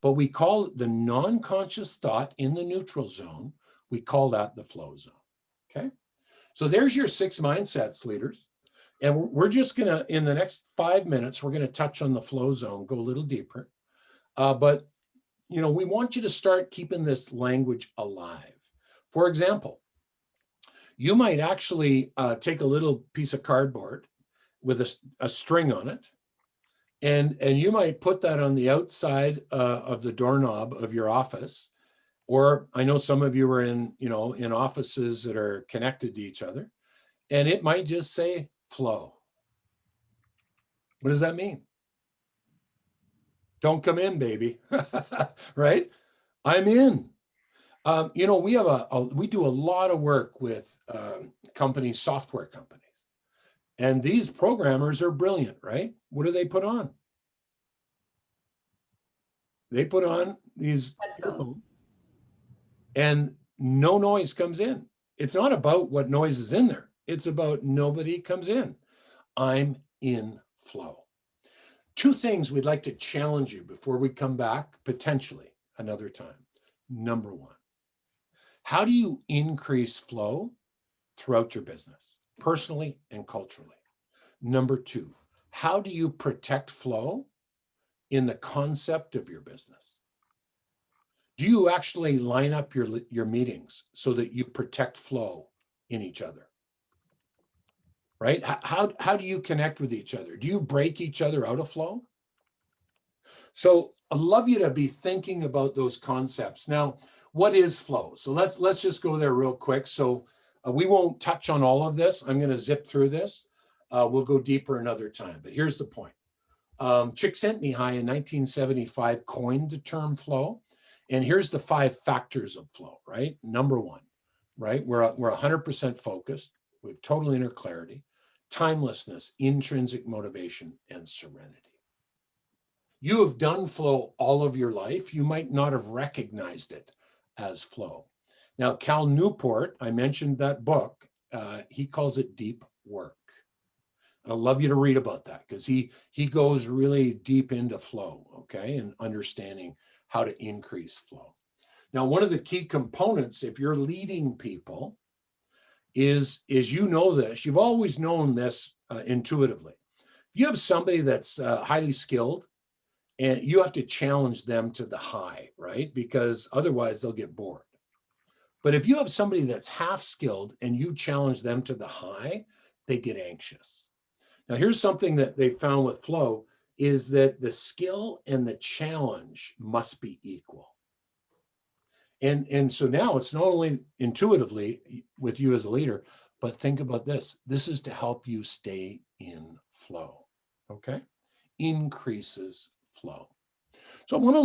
but we call the non-conscious thought in the neutral zone, we call that the flow zone. Okay. So there's your 6 mindsets, leaders. And we're just going to, in the next 5 minutes, we're going to touch on the flow zone, go a little deeper. But, we want you to start keeping this language alive. For example, you might actually take a little piece of cardboard with a string on it, and you might put that on the outside of the doorknob of your office. Or I know some of you are in offices that are connected to each other, and it might just say flow. What does that mean? Don't come in, baby. Right? I'm in. We do a lot of work with companies, software companies, and these programmers are brilliant, right? What do they put on? They put on these earphones, and no noise comes in. It's not about what noise is in there. It's about nobody comes in. I'm in flow. 2 things we'd like to challenge you before we come back, potentially another time. Number 1, how do you increase flow throughout your business, personally and culturally? Number 2, how do you protect flow in the concept of your business? Do you actually line up your meetings so that you protect flow in each other? Right? How do you connect with each other? Do you break each other out of flow? So I'd love you to be thinking about those concepts. Now, what is flow? So let's just go there real quick. So we won't touch on all of this. I'm going to zip through this. We'll go deeper another time. But here's the point. Csikszentmihalyi in 1975 coined the term flow. And here's the 5 factors of flow, right? Number 1, right? We're 100% focused. We have total inner clarity, timelessness, intrinsic motivation, and serenity. You have done flow all of your life. You might not have recognized it as flow. Now, Cal Newport, I mentioned that book. He calls it deep work. And I'd love you to read about that because he goes really deep into flow, okay, and understanding how to increase flow. Now, one of the key components, if you're leading people, is this. You've always known this intuitively. If you have somebody that's highly skilled, and you have to challenge them to the high, right? Because otherwise they'll get bored. But if you have somebody that's half skilled and you challenge them to the high, they get anxious. Now, here's something that they found with flow is that the skill and the challenge must be equal. And so now it's not only intuitively with you as a leader, but think about this. This is to help you stay in flow, okay? Increases flow. So I want to